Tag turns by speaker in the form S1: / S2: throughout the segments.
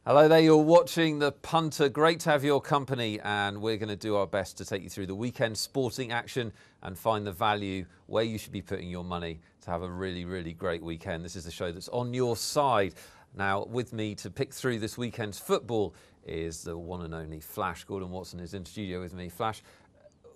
S1: Hello there, you're watching the Punter. Great to have your company, and we're going to do our best to take you through the weekend sporting action and find the value where you should be putting your money to have a really, really great weekend. This is the show that's on your side. Now, with me to pick through this weekend's football is the one and only Flash. Gordon Watson is in studio with me. Flash,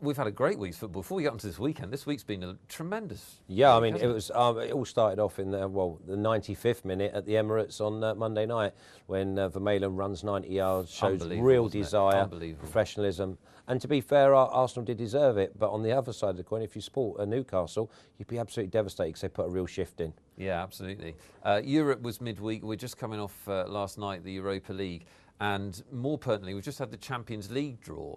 S1: we've had a great week's football. Before we get onto this weekend, this week's been a tremendous week,
S2: I mean, it was. It all started off in the 95th minute at the Emirates on Monday night when Vermaelen runs 90 yards, shows real desire, professionalism. And to be fair, Arsenal did deserve it. But on the other side of the coin, if you support Newcastle, you'd be absolutely devastated because they put a real shift in.
S1: Yeah, absolutely. Europe was midweek. We're just coming off last night, the Europa League. And more pertinently, we've just had the Champions League draw,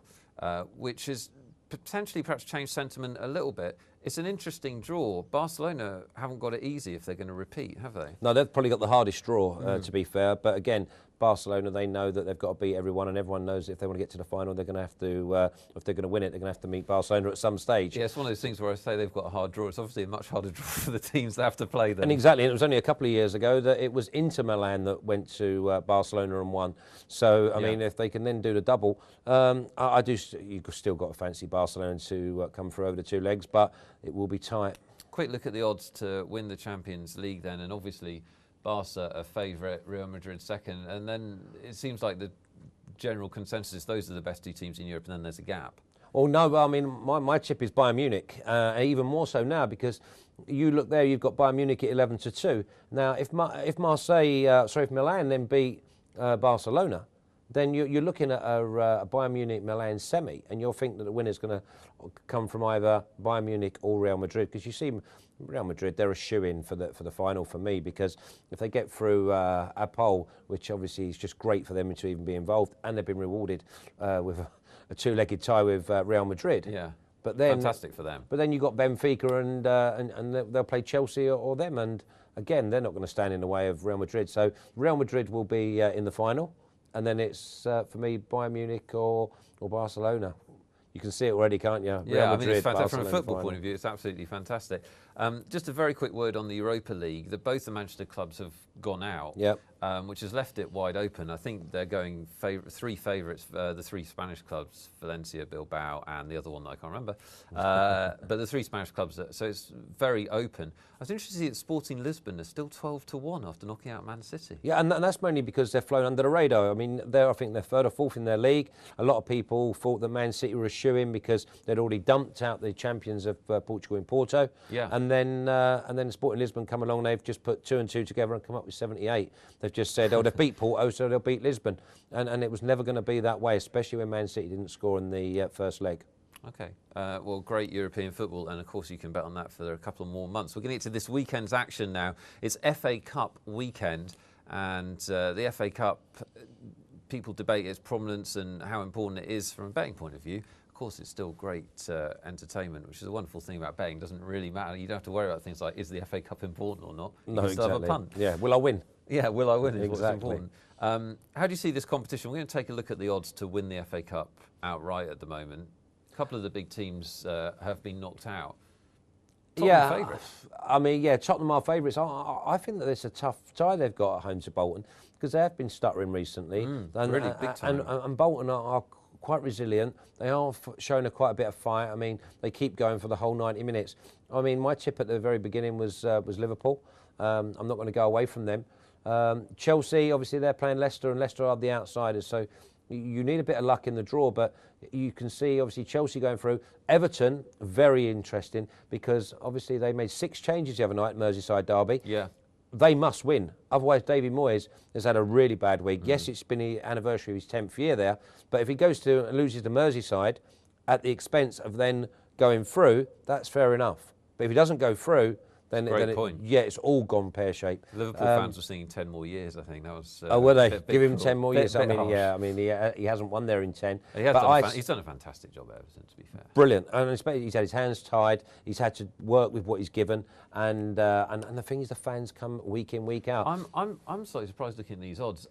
S1: which is potentially perhaps change sentiment a little bit. It's an interesting draw. Barcelona haven't got it easy if they're going to repeat, have they?
S2: No, they've probably got the hardest draw, to be fair. But again, Barcelona, they know that they've got to beat everyone, and everyone knows if they want to get to the final, they're going to have to, if they're going to win it, they're going to have to meet Barcelona at some stage.
S1: Yeah, it's one of those things where I say they've got a hard draw. It's obviously a much harder draw for the teams that have to play them.
S2: And exactly, and it was only a couple of years ago that it was Inter Milan that went to Barcelona and won. So, I mean, if they can then do the double, you've still got to fancy Barcelona to come through over the two legs, but it will be tight.
S1: Quick look at the odds to win the Champions League then, and obviously Barca a favourite, Real Madrid second, and then it seems like the general consensus is those are the best two teams in Europe, and then there's a gap.
S2: Well, no, I mean, my chip is Bayern Munich, even more so now because you look there, you've got Bayern Munich at 11-2. Now, if Milan then beat Barcelona, then you're looking at a Bayern Munich-Milan semi, and you'll think that the winner's going to come from either Bayern Munich or Real Madrid, because you see Real Madrid, they're a shoo-in for the final for me, because if they get through a poll, which obviously is just great for them to even be involved, and they've been rewarded with a two-legged tie with Real Madrid.
S1: Yeah,
S2: but then
S1: fantastic for them.
S2: But then you've got Benfica, and they'll play Chelsea or them, and again, they're not going to stand in the way of Real Madrid. So Real Madrid will be in the final. And then it's, for me, Bayern Munich or Barcelona. You can see it already, can't you?
S1: Yeah, I mean, it's fantastic. From a football point of view, it's absolutely fantastic. Just a very quick word on the Europa League. Both the Manchester clubs have gone out, which has left it wide open. I think they're going three favourites, the three Spanish clubs, Valencia, Bilbao, and the other one that I can't remember. But the three Spanish clubs, so it's very open. I was interested to see that Sporting Lisbon are still 12-1 after knocking out Man City. Yeah,
S2: and that's mainly because they've flown under the radar. I mean, I think they're third or fourth in their league. A lot of people thought that Man City were a shoo-in because they'd already dumped out the champions of Portugal in Porto.
S1: Yeah.
S2: And then Sporting Lisbon come along. They've just put 2 and 2 together and come up with 78. They've just said, oh, they've beat Porto, so they'll beat Lisbon. And it was never going to be that way, especially when Man City didn't score in the first leg.
S1: Okay, well, great European football, and of course you can bet on that for a couple of more months. We're going to get to this weekend's action now. It's FA Cup weekend, and the FA Cup, people debate its prominence and how important it is from a betting point of view. Of course, it's still great entertainment, which is a wonderful thing about betting. It doesn't really matter. You don't have to worry about things like, is the FA Cup important or not? You can still have a punt.
S2: Yeah, will I win?
S1: Yeah, will I win is what's important. How do you see this competition? We're going to take a look at the odds to win the FA Cup outright at the moment. A couple of the big teams have been knocked out. Tottenham favourites. I
S2: mean, Tottenham are favourites. I think that it's a tough tie they've got at home to Bolton because they have been stuttering recently.
S1: Really big time.
S2: And Bolton are quite resilient. They are showing quite a bit of fight. I mean, they keep going for the whole 90 minutes. I mean, my tip at the very beginning was Liverpool. I'm not going to go away from them. Chelsea, obviously, they're playing Leicester, and Leicester are the outsiders. So you need a bit of luck in the draw, but you can see, obviously, Chelsea going through. Everton, very interesting, because obviously they made 6 changes the other night at Merseyside derby.
S1: Yeah.
S2: They must win. Otherwise, David Moyes has had a really bad week. Yes, it's been the anniversary of his 10th year there, but if he goes to and loses to Merseyside at the expense of then going through, that's fair enough. But if he doesn't go through, then it's all gone pear-shaped.
S1: Liverpool fans were singing 10 more years, I think. That was.
S2: Oh, were they? Give him 10 more years. I mean, he hasn't won there in 10.
S1: He's done a fantastic job at Everton, to be fair.
S2: Brilliant. And he's had his hands tied. He's had to work with what he's given. And the thing is, the fans come week in, week out.
S1: I'm slightly surprised looking at these odds.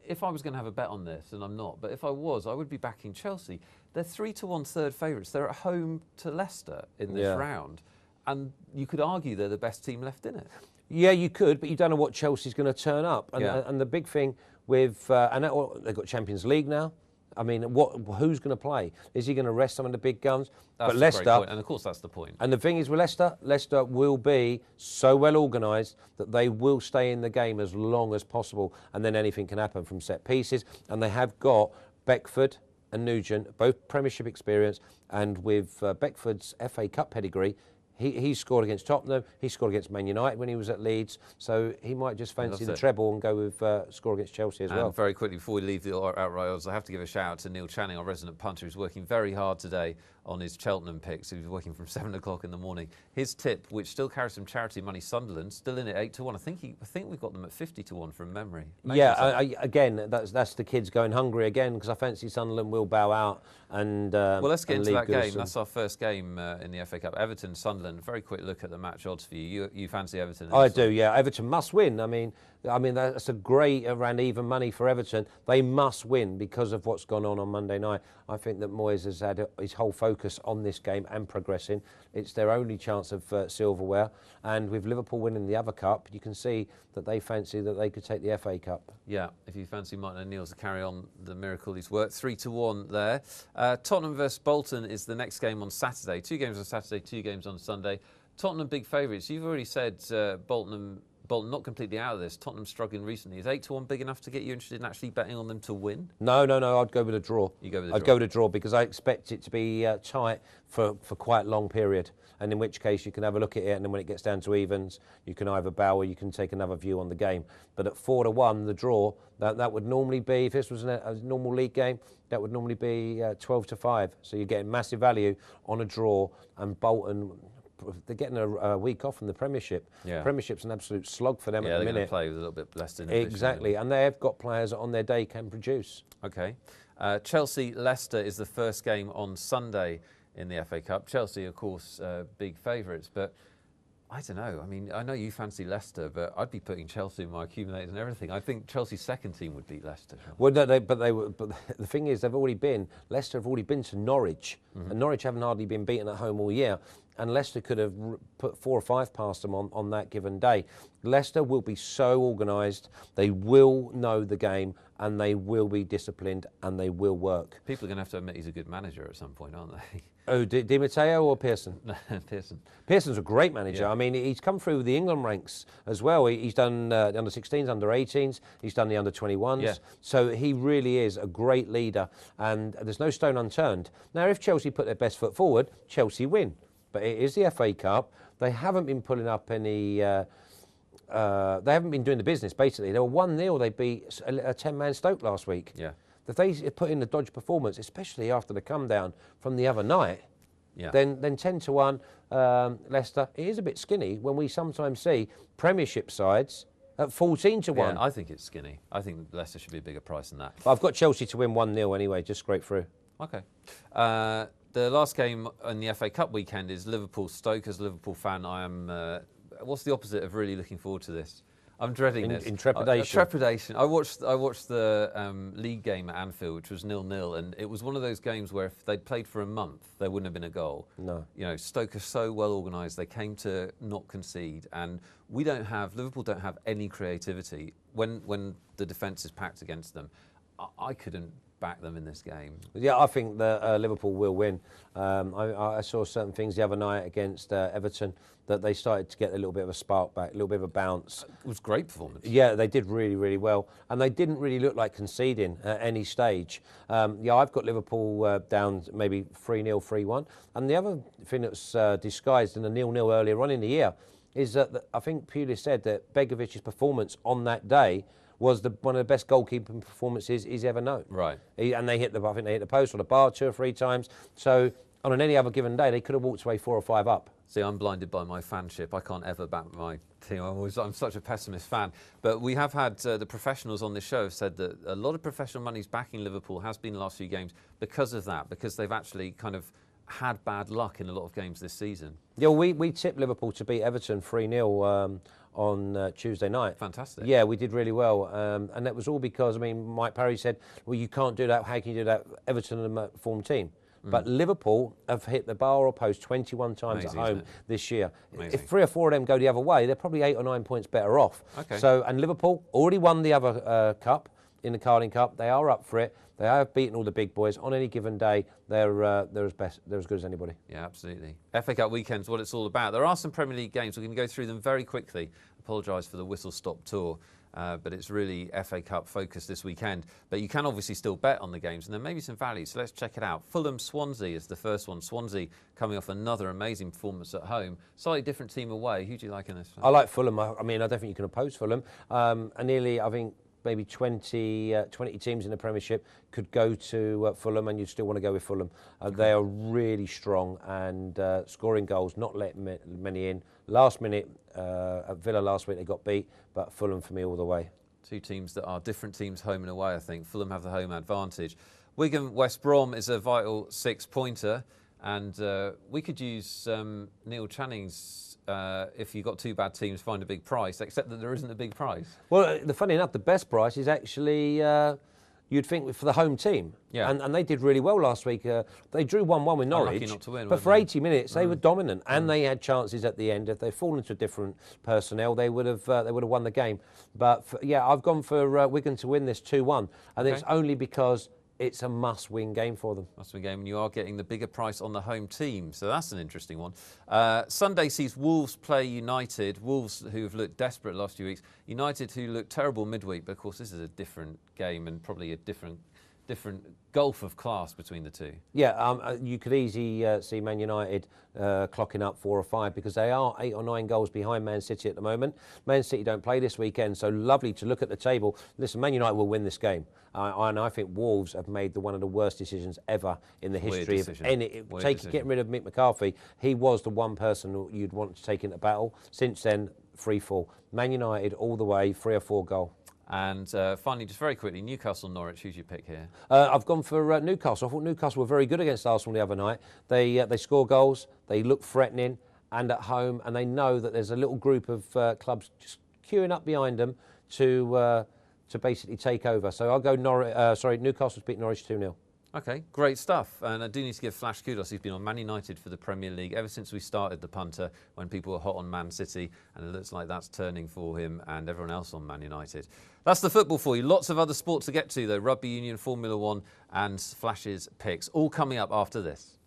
S1: If I was going to have a bet on this, and I'm not, but if I was, I would be backing Chelsea. They're 3-1 third favourites. They're at home to Leicester in this round. And you could argue they're the best team left in it.
S2: Yeah, you could, but you don't know what Chelsea's going to turn up. And,
S1: Yeah.
S2: and the big thing with, they've got Champions League now. I mean, who's going to play? Is he going to rest some of the big guns?
S1: That's
S2: But
S1: a
S2: Leicester,
S1: great point. And of course, that's the point.
S2: and the thing is with Leicester will be so well organised that they will stay in the game as long as possible, and then anything can happen from set pieces. And they have got Beckford and Nugent, both Premiership experience, and with Beckford's FA Cup pedigree, he scored against Tottenham, he scored against Man United when he was at Leeds, so he might just fancy the treble and go with score against Chelsea as well.
S1: And very quickly, before we leave the outright odds, I have to give a shout out to Neil Channing, our resident punter, who's working very hard today on his Cheltenham picks. He was working from 7 o'clock in the morning. His tip, which still carries some charity money, Sunderland, still in at 8-1. I think we've got them at 50-1 from memory.
S2: Yeah, again, that's the kids going hungry again, because I fancy Sunderland will bow out. And
S1: well, let's get into that game.
S2: Goodison.
S1: That's our first game in the FA Cup. Everton, Sunderland. Very quick look at the match odds for you. You fancy Everton?
S2: I do, yeah. Everton must win. I mean, that's a great around even money for Everton. They must win because of what's gone on Monday night. I think that Moyes has had his whole focus on this game and progressing. It's their only chance of silverware. And with Liverpool winning the other cup, you can see that they fancy that they could take the FA Cup.
S1: Yeah, if you fancy Martin O'Neill's to carry on the miracle he's worked, 3-1 there. Tottenham versus Bolton is the next game on Saturday. 2 games on Saturday, 2 games on Sunday. Tottenham big favourites. You've already said Bolton not completely out of this. Tottenham struggling recently. Is 8-1 big enough to get you interested in actually betting on them to win?
S2: No. I'd go with a draw.
S1: You go with a draw?
S2: I'd go with a draw because I expect it to be tight for quite a long period. And in which case you can have a look at it, and then when it gets down to evens, you can either bow or you can take another view on the game. But at 4-1, the draw, that would normally be, if this was a normal league game, that would normally be 12-5. So you're getting massive value on a draw, and Bolton, they're getting a week off from the Premiership.
S1: Yeah.
S2: Premiership's an absolute slog for them at the minute.
S1: Yeah, they're going to play with a little bit less inhibition.
S2: Exactly, and they have got players that on their day can produce.
S1: Okay. Chelsea-Leicester is the first game on Sunday in the FA Cup. Chelsea, of course, big favourites, but I don't know. I mean, I know you fancy Leicester, but I'd be putting Chelsea in my accumulators and everything. I think Chelsea's second team would beat Leicester.
S2: Well, no, but the thing is, Leicester have already been to Norwich, and Norwich haven't hardly been beaten at home all year. And Leicester could have put 4 or 5 past them on that given day. Leicester will be so organised, they will know the game, and they will be disciplined, and they will work.
S1: People are going to have to admit he's a good manager at some point, aren't they?
S2: Oh, Di Matteo or Pearson?
S1: Pearson.
S2: Pearson's a great manager.
S1: Yeah.
S2: I mean, he's come through the England ranks as well. He's done the under-16s, under-18s. He's done the under-21s.
S1: Yeah.
S2: So he really is a great leader, and there's no stone unturned. Now, if Chelsea put their best foot forward, Chelsea win. But it is the FA Cup. They haven't been pulling up any... they haven't been doing the business, basically. They were 1-0. They beat a 10-man Stoke last week.
S1: Yeah.
S2: If they put in the dodge performance, especially after the come down from the other night, then 10-1 Leicester, it is a bit skinny when we sometimes see Premiership sides at 14-1.
S1: Yeah, I think it's skinny. I think Leicester should be a bigger price than that.
S2: But I've got Chelsea to win 1-0 anyway, just straight through.
S1: Okay. The last game in the FA Cup weekend is Liverpool-Stoke. As a Liverpool fan, I am... what's the opposite of really looking forward to this? I'm dreading this.
S2: In trepidation.
S1: Trepidation. I watched the league game at Anfield, which was 0-0, and it was one of those games where if they'd played for a month, there wouldn't have been a goal.
S2: No.
S1: You know, Stoke are so well organised, they came to not concede, and Liverpool don't have any creativity when the defence is packed against them. I couldn't back them in this game.
S2: Yeah, I think that Liverpool will win. I saw certain things the other night against Everton that they started to get a little bit of a spark back, a little bit of a bounce.
S1: It was a great performance.
S2: Yeah, they did really, really well. And they didn't really look like conceding at any stage. Yeah, I've got Liverpool down maybe 3-0, 3-1. And the other thing that's disguised in a 0-0 earlier on in the year is that I think Pulis said that Begovic's performance on that day was one of the best goalkeeping performances he's ever known.
S1: Right.
S2: And I think they hit the post or the bar 2 or 3 times. So on any other given day, they could have walked away 4 or 5 up.
S1: See, I'm blinded by my fanship. I can't ever back my team. I'm such a pessimist fan. But we have had the professionals on this show have said that a lot of professional money's backing Liverpool has been the last few games because of that, because they've actually kind of had bad luck in a lot of games this season.
S2: Yeah, we tipped Liverpool to beat Everton 3-0 on Tuesday night.
S1: Fantastic.
S2: Yeah, we did really well. And that was all because, Mike Parry said, well, you can't do that. How can you do that? Everton are a form team. But Liverpool have hit the bar or post 21 times
S1: Amazing,
S2: at home
S1: isn't it?
S2: this year.
S1: Amazing.
S2: If 3 or 4 of them go the other way, they're probably 8 or 9 points better off.
S1: Okay.
S2: So, and Liverpool already won the other cup, in the Carling Cup. They are up for it. They have beaten all the big boys. On any given day, they're as good as anybody.
S1: Yeah, absolutely. FA Cup weekend's what it's all about. There are some Premier League games. We're going to go through them very quickly. Apologise for the whistle-stop tour. But it's really FA Cup focused this weekend. But you can obviously still bet on the games, and there may be some value. So let's check it out. Fulham-Swansea is the first one. Swansea coming off another amazing performance at home. Slightly different team away. Who do you like in this?
S2: I like Fulham. I mean, I don't think you can oppose Fulham. And nearly, I think, maybe 20 teams in the Premiership could go to Fulham, and you'd still want to go with Fulham. They are really strong and scoring goals, not letting many in. Last minute, at Villa last week, they got beat, but Fulham for me all the way.
S1: Two teams that are different teams home and away, I think. Fulham have the home advantage. Wigan-West Brom is a vital 6-pointer, and we could use Neil Channing's if you've got two bad teams, find a big price, except that there isn't a big price.
S2: Well, funny enough, the best price is actually, you'd think, for the home team.
S1: Yeah.
S2: And they did really well last week. They drew 1-1 with Norwich.
S1: Unlucky not to win,
S2: but for
S1: weren't
S2: 80 minutes, they were dominant, and they had chances at the end. If they'd fallen to different personnel, they would have won the game. But, yeah, I've gone for Wigan to win this 2-1, and it's only because it's a must-win game for them.
S1: Must-win game, and you are getting the bigger price on the home team, so that's an interesting one. Sunday sees Wolves play United. Wolves, who have looked desperate the last few weeks. United, who looked terrible midweek, but of course this is a different game and probably a different gulf of class between the two.
S2: Yeah, you could easily see Man United clocking up 4 or 5 because they are 8 or 9 goals behind Man City at the moment. Man City don't play this weekend, so lovely to look at the table. Listen, Man United will win this game. And I think Wolves have made one of the worst decisions ever in the history of any. Getting rid of Mick McCarthy, he was the one person you'd want to take into battle. Since then, free fall. Man United all the way, 3 or 4 goal.
S1: And finally, just very quickly, Newcastle-Norwich, who's your pick here?
S2: I've gone for Newcastle. I thought Newcastle were very good against Arsenal the other night. They score goals, they look threatening and at home, and they know that there's a little group of clubs just queuing up behind them to basically take over. So I'll go Newcastle to beat Norwich 2-0.
S1: Okay, great stuff. And I do need to give Flash kudos. He's been on Man United for the Premier League ever since we started the punter, when people were hot on Man City, and it looks like that's turning for him and everyone else on Man United. That's the football for you. Lots of other sport to get to, though. Rugby Union, Formula One, and Flash's picks. All coming up after this.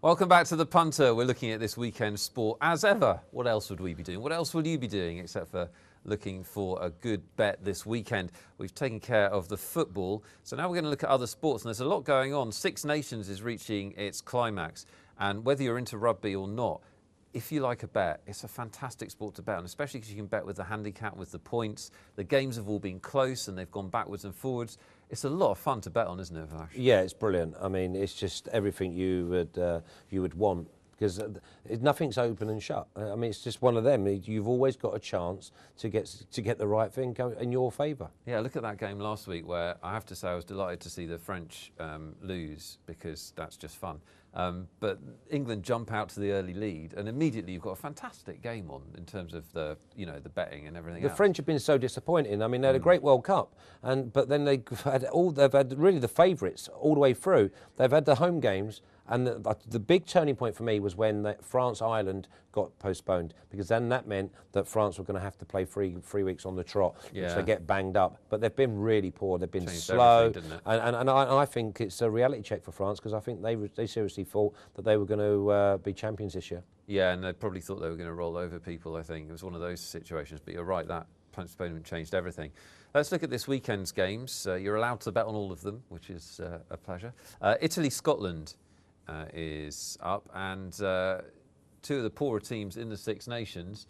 S1: Welcome back to the punter. We're looking at this weekend's sport as ever. What else would we be doing? What else will you be doing except for looking for a good bet this weekend? We've taken care of the football, so now we're going to look at other sports, and there's a lot going on. Six Nations is reaching its climax, and whether you're into rugby or not, if you like a bet, it's a fantastic sport to bet on, especially because you can bet with the handicap, with the points. The games have all been close and they've gone backwards and forwards. It's a lot of fun to bet on, isn't it, Vash?
S2: Yeah, it's brilliant. I mean, it's just everything you would want, because nothing's open and shut. I mean, it's just one of them. You've always got a chance to get the right thing in your favour.
S1: Yeah, look at that game last week where I have to say I was delighted to see the French lose, because that's just fun. But England jump out to the early lead, and immediately you've got a fantastic game on in terms of the betting and everything else.
S2: The French have been so disappointing. I mean, they had a great World Cup, but then they've had really the favourites all the way through. They've had the home games. And the big turning point for me was when France-Ireland got postponed, because then that meant that France were going to have to play three weeks on the trot, which they get banged up. But they've been really poor. They've been slow, and I think it's a reality check for France, because I think they seriously thought that they were going to be champions this year.
S1: Yeah, and they probably thought they were going to roll over people. I think it was one of those situations. But you're right, that postponement changed everything. Let's look at this weekend's games. You're allowed to bet on all of them, which is a pleasure. Italy-Scotland is up, and two of the poorer teams in the Six Nations.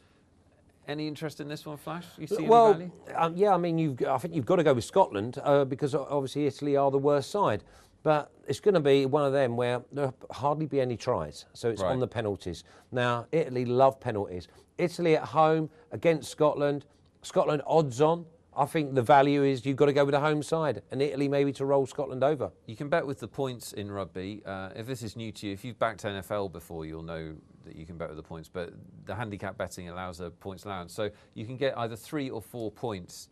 S1: Any interest in this one, Flash? You see any value?
S2: Yeah, I mean, I think you've got to go with Scotland, because obviously Italy are the worst side. But it's going to be one of them where there'll hardly be any tries, so it's on the penalties. Now, Italy love penalties. Italy at home against Scotland. Scotland odds on. I think the value is you've got to go with the home side, and Italy maybe to roll Scotland over.
S1: You can bet with the points in rugby. If this is new to you, if you've backed NFL before, you'll know that you can bet with the points. But the handicap betting allows a points allowance. So you can get either 3 or 4 points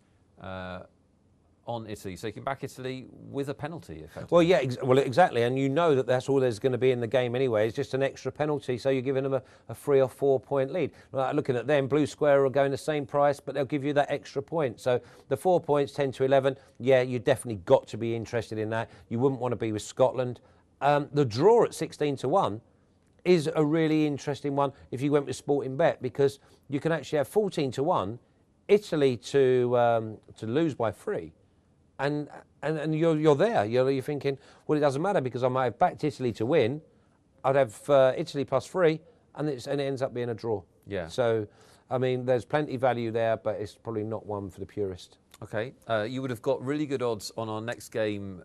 S1: on Italy. So you can back Italy with a penalty, effectively.
S2: Well, yeah, exactly. And you know that that's all there's going to be in the game anyway. It's just an extra penalty. So you're giving them a 3 or 4 point lead. Like, looking at them, Blue Square are going the same price, but they'll give you that extra point. So the 4 points, 10 to 11, yeah, you definitely got to be interested in that. You wouldn't want to be with Scotland. The draw at 16 to 1 is a really interesting one if you went with Sporting Bet, because you can actually have 14 to 1, Italy to lose by 3. And you're there. You're thinking, well, it doesn't matter because I might have backed Italy to win. I'd have Italy plus 3, and it ends up being a draw.
S1: Yeah.
S2: So, I mean, there's plenty value there, but it's probably not one for the purist.
S1: Okay. You would have got really good odds on our next game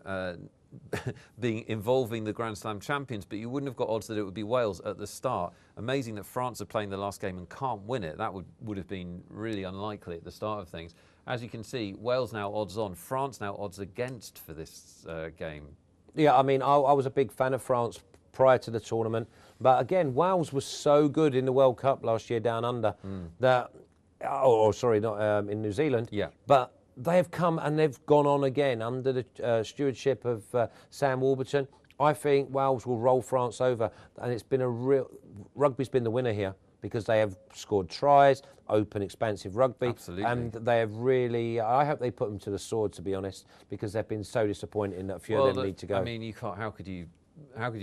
S1: involving the Grand Slam champions, but you wouldn't have got odds that it would be Wales at the start. Amazing that France are playing the last game and can't win it. That would have been really unlikely at the start of things. As you can see, Wales now odds on, France now odds against for this game. Yeah,
S2: I mean, I was a big fan of France prior to the tournament, but again, Wales was so good in the World Cup last year down under that, not in New Zealand.
S1: Yeah.
S2: But they have come and they've gone on again under the stewardship of Sam Warburton. I think Wales will roll France over, and it's been rugby's been the winner here, because they have scored tries, open, expansive rugby.
S1: Absolutely.
S2: And they have really, I hope they put them to the sword, to be honest, because they've been so disappointing that a few of them need to go.
S1: I mean, you can't, how could you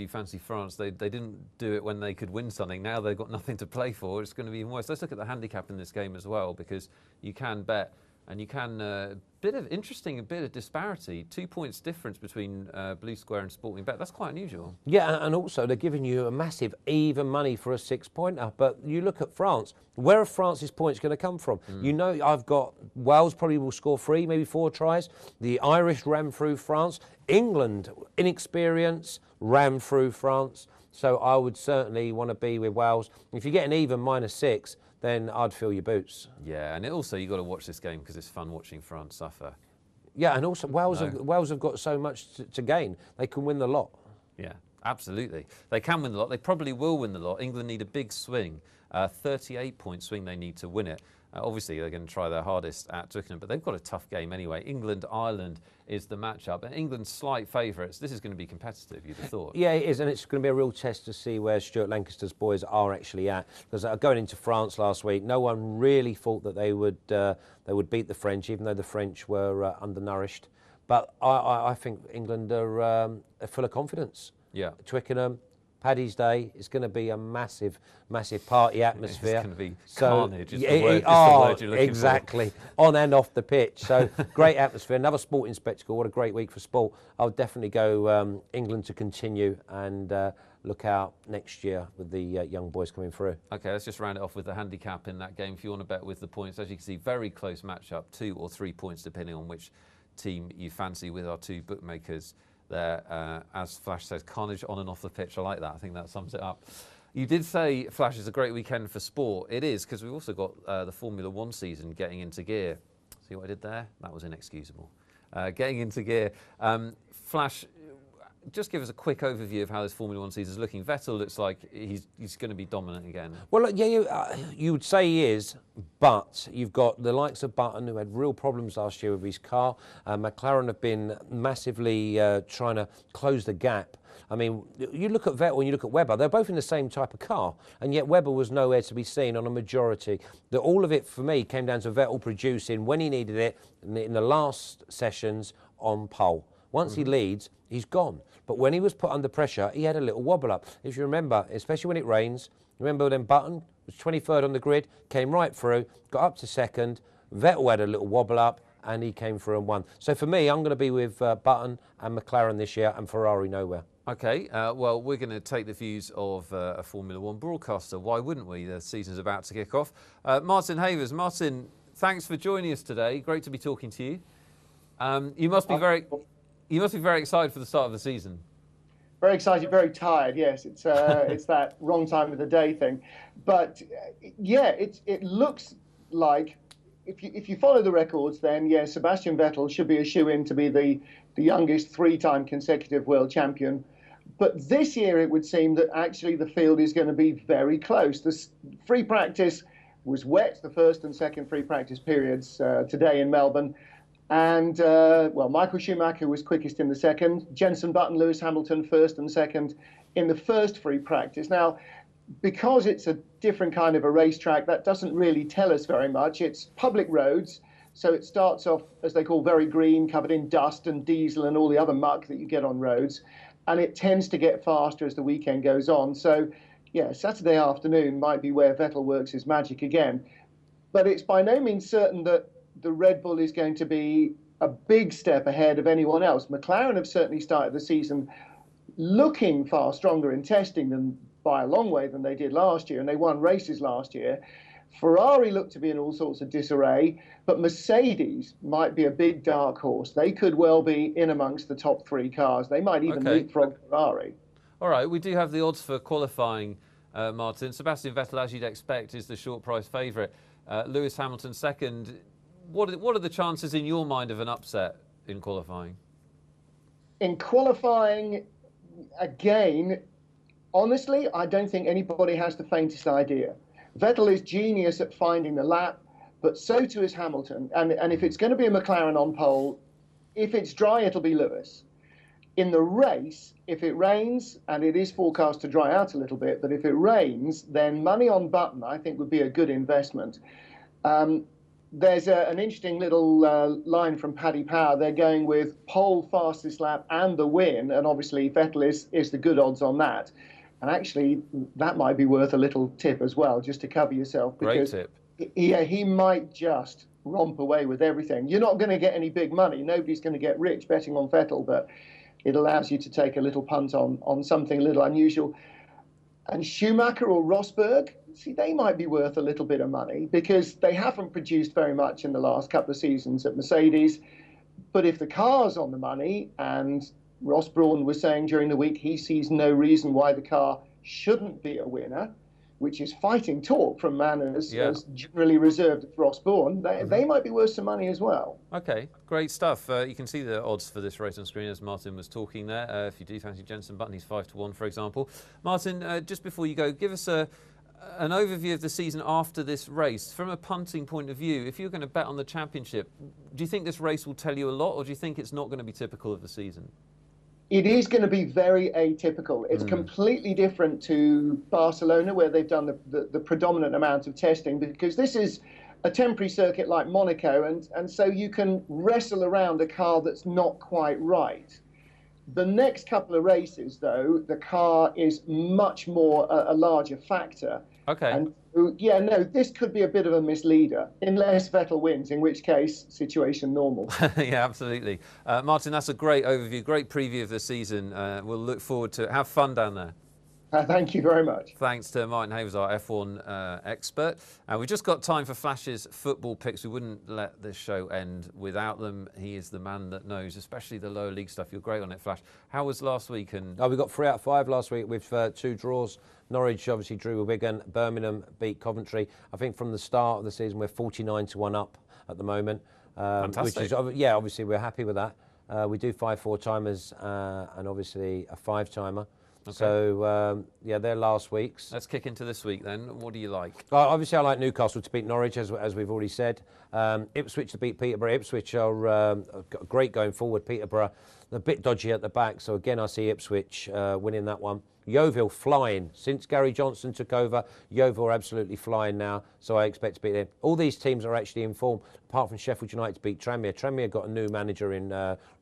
S1: fancy France? They didn't do it when they could win something. Now they've got nothing to play for. It's going to be even worse. Let's look at the handicap in this game as well, because you can bet, and you can, a bit of disparity. 2 points difference between Blue Square and Sporting Bet. That's quite unusual.
S2: Yeah, and also they're giving you a massive even money for a 6-pointer. But you look at France, where are France's points going to come from? You know, I've got Wales probably will score 3, maybe 4 tries. The Irish ran through France. England, inexperience, ran through France. So I would certainly want to be with Wales. If you get an even -6, then I'd fill your boots.
S1: Yeah, and also you've got to watch this game because it's fun watching France suffer.
S2: Yeah, and also Wales have got so much to gain. They can win the lot.
S1: Yeah, absolutely. They can win the lot. They probably will win the lot. England need a big swing, 38-point swing they need to win it. Obviously, they're going to try their hardest at Twickenham, but they've got a tough game anyway. England-Ireland is the matchup, and England's slight favourites. This is going to be competitive, you'd have thought.
S2: Yeah, it is, and it's going to be a real test to see where Stuart Lancaster's boys are actually at. Because going into France last week, no one really thought that they would beat the French, even though the French were undernourished. But I think England are full of confidence.
S1: Yeah.
S2: Twickenham, Paddy's Day is going to be a massive, massive party atmosphere.
S1: It's going to be carnage. Is
S2: the word you're looking exactly for. On and off the pitch. So great atmosphere. Another sporting spectacle. What a great week for sport. I'll definitely go England to continue and look out next year with the young boys coming through.
S1: Okay, let's just round it off with the handicap in that game. If you want to bet with the points, as you can see, very close matchup, 2 or 3 points depending on which team you fancy with our 2 bookmakers. There, as Flash says, carnage on and off the pitch. I like that. I think that sums it up. You did say, Flash, is a great weekend for sport. It is, because we've also got the Formula 1 season getting into gear. See what I did there? That was inexcusable. Getting into gear. Flash, just give us a quick overview of how this Formula 1 season is looking. Vettel looks like he's going to be dominant again.
S2: Well, yeah, you would say he is, but you've got the likes of Button, who had real problems last year with his car. McLaren have been massively trying to close the gap. I mean, you look at Vettel and you look at Webber, they're both in the same type of car, and yet Webber was nowhere to be seen on a majority. All of it, for me, came down to Vettel producing, when he needed it, in the last sessions, on pole. Once he leads, he's gone. But when he was put under pressure, he had a little wobble up. If you remember, especially when it rains, remember then Button was 23rd on the grid, came right through, got up to 2nd. Vettel had a little wobble up, and he came through and won. So for me, I'm going to be with Button and McLaren this year, and Ferrari nowhere.
S1: Okay, well, we're going to take the views of a Formula 1 broadcaster. Why wouldn't we? The season's about to kick off. Martin Havers. Martin, thanks for joining us today. Great to be talking to you. You must be very excited for the start of the season.
S3: Very excited, very tired. Yes, it's that wrong time of the day thing, but yeah, it looks like if you follow the records, then yes, Sebastian Vettel should be a shoe-in to be the youngest three-time consecutive world champion. But this year, it would seem that actually the field is going to be very close. The free practice was wet, the first and second free practice periods today in Melbourne. And, well, Michael Schumacher was quickest in the second. Jenson Button, Lewis Hamilton, first and second in the first free practice. Now, because it's a different kind of a racetrack, that doesn't really tell us very much. It's public roads, so it starts off, as they call, very green, covered in dust and diesel and all the other muck that you get on roads. And it tends to get faster as the weekend goes on. So, yeah, Saturday afternoon might be where Vettel works his magic again. But it's by no means certain that the Red Bull is going to be a big step ahead of anyone else. McLaren have certainly started the season looking far stronger in testing than by a long way than they did last year, and they won races last year. Ferrari looked to be in all sorts of disarray, but Mercedes might be a big dark horse. They could well be in amongst the top three cars. They might even leapfrog Ferrari.
S1: All right, we do have the odds for qualifying, Martin. Sebastian Vettel, as you'd expect, is the short price favourite. Lewis Hamilton second. What are the chances in your mind of an upset in qualifying?
S3: In qualifying, again, honestly, I don't think anybody has the faintest idea. Vettel is genius at finding the lap, but so too is Hamilton. And if it's going to be a McLaren on pole, if it's dry, it'll be Lewis. In the race, if it rains, and it is forecast to dry out a little bit, but if it rains, then money on Button, I think, would be a good investment. There's an interesting little line from Paddy Power. They're going with pole, fastest lap, and the win. And obviously, Vettel is the good odds on that. And actually, that might be worth a little tip as well, just to cover yourself. Because,
S1: great tip.
S3: Yeah, he might just romp away with everything. You're not going to get any big money. Nobody's going to get rich betting on Vettel, but it allows you to take a little punt on something a little unusual. And Schumacher or Rosberg, see, they might be worth a little bit of money because they haven't produced very much in the last couple of seasons at Mercedes. But if the car's on the money, and Ross Brawn was saying during the week he sees no reason why the car shouldn't be a winner, which is fighting talk from man as generally reserved as Ross Brawn, they might be worth some money as well.
S1: Okay, great stuff. You can see the odds for this race on screen as Martin was talking there. If you do fancy Jenson Button, he's 5-1, for example. Martin, just before you go, give us an overview of the season after this race. From a punting point of view, if you're going to bet on the championship, do you think this race will tell you a lot, or do you think it's not going to be typical of the season?
S3: It is going to be very atypical. It's completely different to Barcelona, where they've done the predominant amount of testing, because this is a temporary circuit like Monaco, and so you can wrestle around a car that's not quite right. The next couple of races, though, the car is much more a larger factor.
S1: Okay.
S3: And yeah, no, this could be a bit of a misleader, unless Vettel wins, in which case, situation normal.
S1: Yeah, absolutely. Martin, that's a great overview, great preview of the season. We'll look forward to it. Have fun down there.
S3: Thank you very much.
S1: Thanks to Martin Havers, our F1 expert. We've just got time for Flash's football picks. We wouldn't let this show end without them. He is the man that knows, especially the lower league stuff. You're great on it, Flash. How was last week?
S2: We got 3 out of 5 last week with 2 draws. Norwich obviously drew with Wigan. Birmingham beat Coventry. I think from the start of the season we're 49-1 up at the moment.
S1: Fantastic.
S2: Which is, yeah, obviously we're happy with that. We do 5 4-timers and obviously a 5-timer. Okay. So, yeah, they're last week's.
S1: Let's kick into this week then. What do you like?
S2: Obviously, I like Newcastle to beat Norwich, as we've already said. Ipswich to beat Peterborough. Ipswich are great going forward. Peterborough, a bit dodgy at the back. So, again, I see Ipswich winning that one. Yeovil flying. Since Gary Johnson took over, Yeovil are absolutely flying now, so I expect to beat them. All these teams are actually in form, apart from Sheffield United to beat Tranmere. Tranmere got a new manager in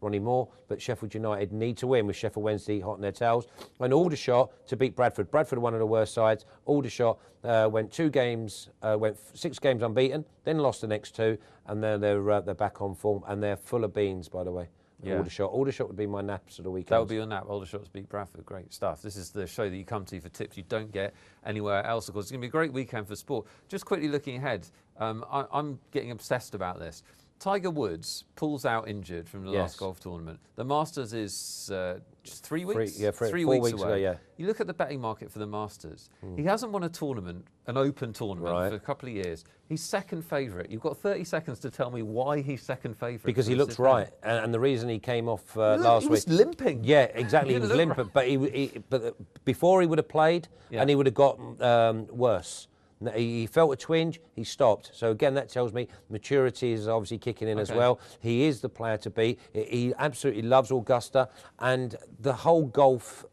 S2: Ronnie Moore, but Sheffield United need to win with Sheffield Wednesday hot in their tails. And Aldershot to beat Bradford. Bradford are one of the worst sides. Aldershot went 6 games unbeaten, then lost the next 2, and then they're back on form, and they're full of beans, by the way. Yeah. Aldershot would be my naps of the weekend.
S1: That would be your nap. Aldershot to beat Bradford. Great stuff. This is the show that you come to for tips you don't get anywhere else. Of course, it's going to be a great weekend for sport. Just quickly looking ahead, I'm getting obsessed about this. Tiger Woods pulls out injured from the
S2: Yes.
S1: last golf tournament. The Masters is just 3 weeks?
S2: 4
S1: weeks
S2: weeks
S1: away.
S2: ago, yeah.
S1: You look at the betting market for the Masters. He hasn't won a tournament, an open tournament,
S2: Right.
S1: for a couple of years. He's second favourite. You've got 30 seconds to tell me why he's second favourite.
S2: Because he looks right, and the reason he came off last
S1: he
S2: week.
S1: was limping.
S2: Yeah, exactly. He
S1: didn't
S2: was
S1: look
S2: limping, but before he would have played,
S1: Yeah.
S2: and he would have got worse. He felt a twinge, he stopped. So again, that tells me maturity is obviously kicking in as
S1: Okay.
S2: well. He is the player to beat. He absolutely loves Augusta, and the whole golf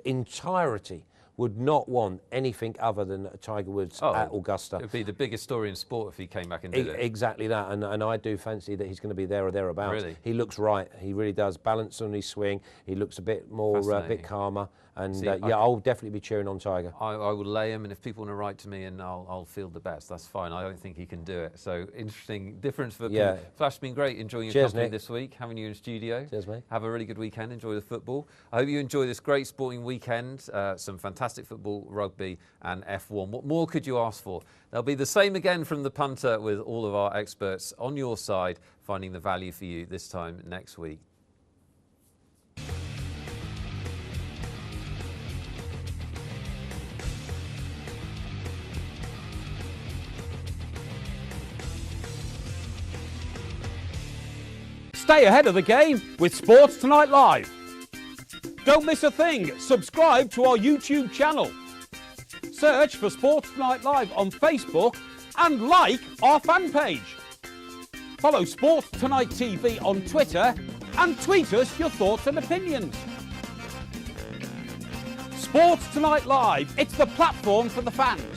S2: entirety would not want anything other than Tiger Woods at Augusta.
S1: It would be the biggest story in sport if he came back and did it.
S2: Exactly that, and I do fancy that he's going to be there or thereabouts.
S1: Really?
S2: He looks right. He really does. Balance on his swing. He looks a bit more, a
S1: Fascinating.
S2: bit calmer. And
S1: See,
S2: yeah, I'll definitely be cheering on Tiger.
S1: I will lay him, and if people want to write to me, and I'll field the bets. That's fine. I don't think he can do it. So interesting difference for
S2: Yeah.
S1: Flash. It's been great enjoying your
S2: Cheers,
S1: company
S2: Nick.
S1: this week, having you in studio.
S2: Cheers, mate.
S1: Have a really good weekend. Enjoy the football. I hope you enjoy this great sporting weekend. Some fantastic football, rugby, and F1. What more could you ask for? They'll be the same again from the Punter with all of our experts on your side, finding the value for you this time next week.
S4: Stay ahead of the game with Sports Tonight Live. Don't miss a thing. Subscribe to our YouTube channel. Search for Sports Tonight Live on Facebook and like our fan page. Follow Sports Tonight TV on Twitter and tweet us your thoughts and opinions. Sports Tonight Live, it's the platform for the fans.